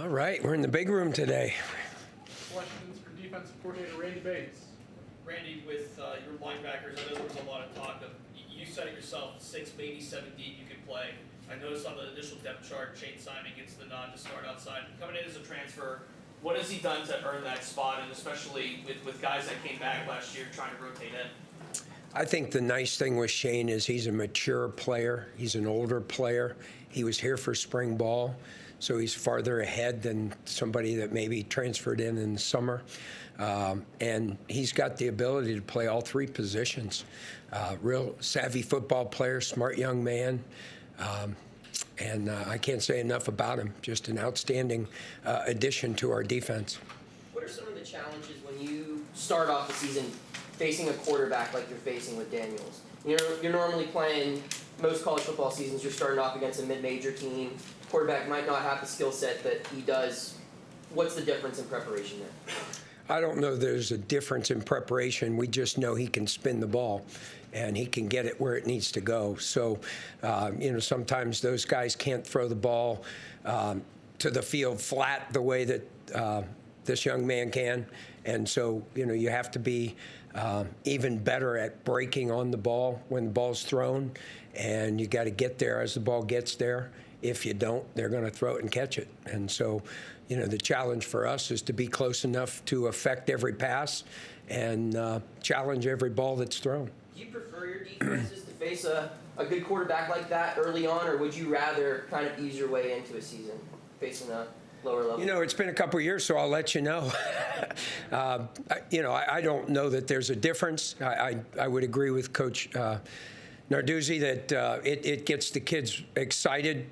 All right, we're in the big room today. Questions for defensive coordinator Randy Bates. Randy, with your linebackers, I know there was a lot of talk of you said it yourself, 6, maybe 7 deep you could play. I noticed on the initial depth chart, Shane Simon gets the nod to start outside. Coming in as a transfer, what has he done to earn that spot, and especially with guys that came back last year trying to rotate in? I think the nice thing with Shane is he's a mature player. He's an older player. He was here for spring ball, so he's farther ahead than somebody that maybe transferred in the summer. And he's got the ability to play all 3 positions. Real savvy football player, smart young man. And I can't say enough about him. Just an outstanding addition to our defense. What are some of the challenges when you start off the season facing a quarterback like you're facing with Daniels? You're normally playing, most college football seasons, you're starting off against a mid-major team. Quarterback might not have the skill set that he does. What's the difference in preparation there? I don't know there's a difference in preparation. We just know he can spin the ball and he can get it where it needs to go. So, sometimes those guys can't throw the ball to the field flat the way that this young man can. And so, you have to be even better at breaking on the ball when the ball's thrown, and you got to get there as the ball gets there. If you don't, they're going to throw it and catch it. And so, the challenge for us is to be close enough to affect every pass and challenge every ball that's thrown. Do you prefer your defenses to face a good quarterback like that early on, or would you rather kind of ease your way into a season facing a lower level? It's been a couple of years, so I'll let you know. I don't know that there's a difference. I would agree with Coach Narduzzi that it gets the kids excited,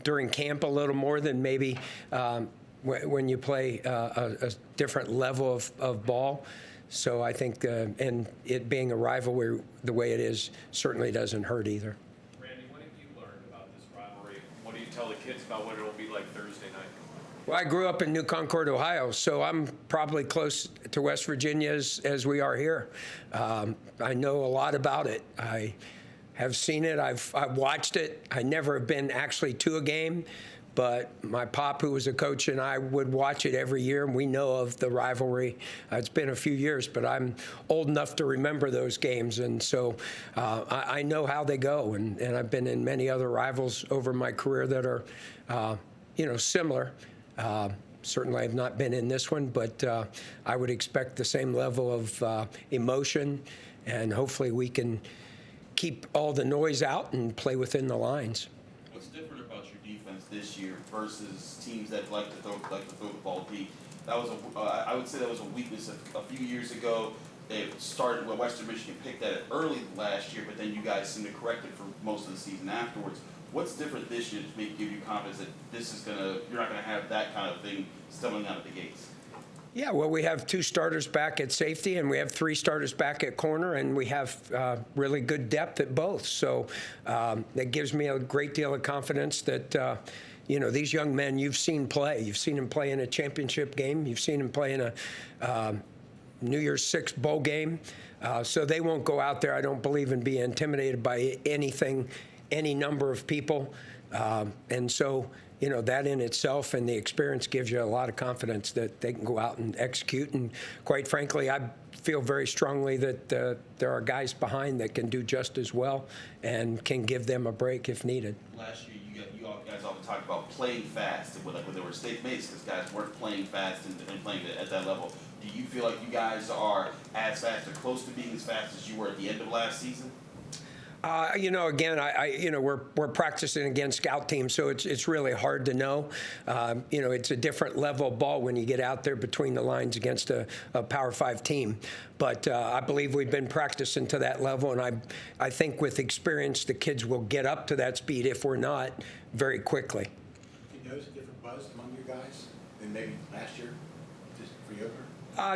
during camp a little more than maybe when you play a different level of ball. So I think, and it being a rivalry the way it is certainly doesn't hurt either. Randy, what have you learned about this rivalry? What do you tell the kids about what it'll be like Thursday night? Well, I grew up in New Concord, Ohio, so I'm probably close to West Virginia as we are here. I know a lot about it. I have seen it. I've watched it. I never have been actually to a game, but my pop, who was a coach, and I would watch it every year, and we know of the rivalry. It's been a few years, but I'm old enough to remember those games, and so I know how they go, and I've been in many other rivals over my career that are, similar. Certainly I've not been in this one, but I would expect the same level of emotion, and hopefully we can keep all the noise out and play within the lines. What's different about your defense this year versus teams that like to throw the ball deep? That was I would say that was a weakness a few years ago. They started when Western Michigan picked at it early last year, but then you guys seemed to correct it for most of the season afterwards. What's different this year to give you confidence that you're not gonna have that kind of thing stumbling out of the gates? Yeah, well, we have 2 starters back at safety, and we have 3 starters back at corner, and we have really good depth at both. So that gives me a great deal of confidence that, these young men you've seen play. You've seen them play in a championship game. You've seen them play in a New Year's Six bowl game. So they won't go out there, I don't believe, and be intimidated by anything, any number of people. And so, that in itself and the experience gives you a lot of confidence that they can go out and execute. And quite frankly, I feel very strongly that there are guys behind that can do just as well and can give them a break if needed. Last year, you guys often talked about playing fast when there were state mates because guys weren't playing fast and playing at that level. Do you feel like you guys are as fast or close to being as fast as you were at the end of last season? Again, we're practicing against scout teams, so it's really hard to know. It's a different level of ball when you get out there between the lines against a Power 5 team. But I believe we've been practicing to that level, and I think with experience, the kids will get up to that speed, if we're not, very quickly. Do you notice a different buzz among your guys than maybe last year, just for you?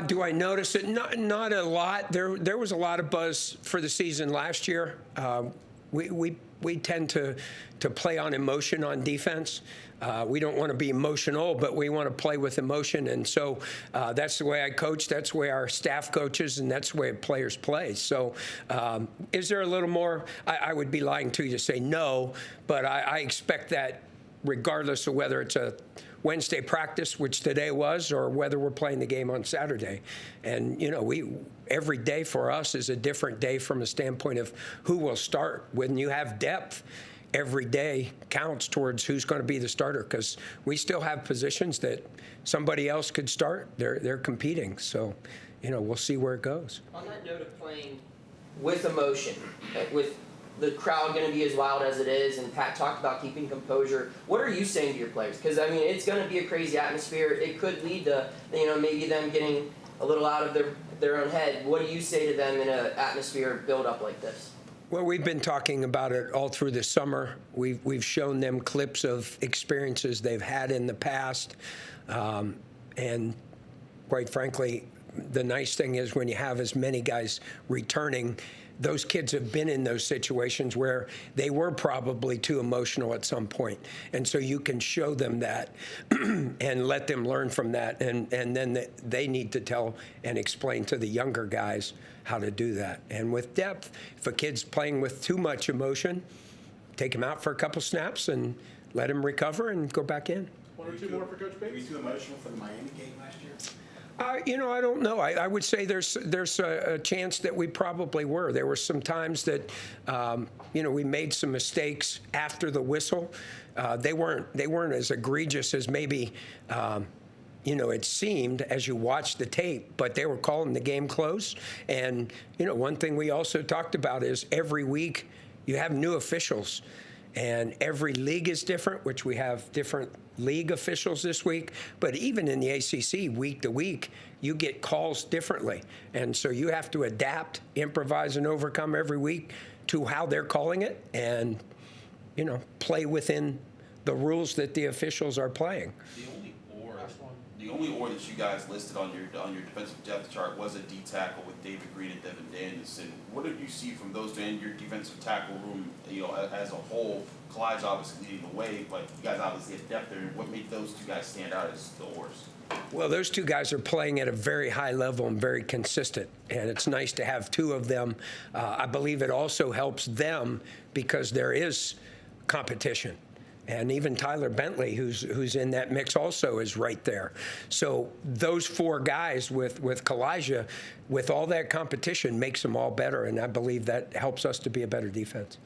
Do I notice it? Not a lot. There was a lot of buzz for the season last year. We tend to play on emotion on defense. We don't want to be emotional, but we want to play with emotion. And so that's the way I coach. That's the way our staff coaches, and that's the way players play. So is there a little more? I would be lying to you to say no, but I expect that regardless of whether it's a Wednesday practice, which today was, or whether we're playing the game on Saturday. And, every day for us is a different day from a standpoint of who will start. When you have depth, every day counts towards who's going to be the starter, because we still have positions that somebody else could start. They're competing. So, we'll see where it goes. On that note of playing with emotion, with the crowd going to be as wild as it is, and Pat talked about keeping composure, what are you saying to your players? Because, it's going to be a crazy atmosphere. It could lead to, maybe them getting a little out of their own head. What do you say to them in an atmosphere build-up like this? Well, we've been talking about it all through the summer. We've shown them clips of experiences they've had in the past. And quite frankly, the nice thing is when you have as many guys returning, those kids have been in those situations where they were probably too emotional at some point. And so you can show them that and let them learn from that. And then they need to tell and explain to the younger guys how to do that. And with depth, if a kid's playing with too much emotion, take him out for a couple snaps and let him recover and go back in. One or two more for Coach Bates? Were you too emotional for the Miami game last year? I don't know. I would say there's a chance that we probably were. There were some times that, we made some mistakes after the whistle. They weren't as egregious as maybe, it seemed as you watched the tape, but they were calling the game close. And, one thing we also talked about is every week you have new officials. And every league is different, which we have different league officials this week. But even in the ACC, week to week, you get calls differently. And so you have to adapt, improvise, and overcome every week to how they're calling it and, play within the rules that the officials are playing. The only or that you guys listed on your defensive depth chart was a D tackle with David Green and Devin Danielson. What did you see from those two in your defensive tackle room, as a whole? Kalijah's obviously leading the way, but you guys obviously have depth there. What made those two guys stand out as the ors? Well, those two guys are playing at a very high level and very consistent, and it's nice to have two of them. I believe it also helps them because there is competition. And even Tyler Bentley, who's in that mix also, is right there. So those four guys with Kalijah, with all that competition, makes them all better, and I believe that helps us to be a better defense.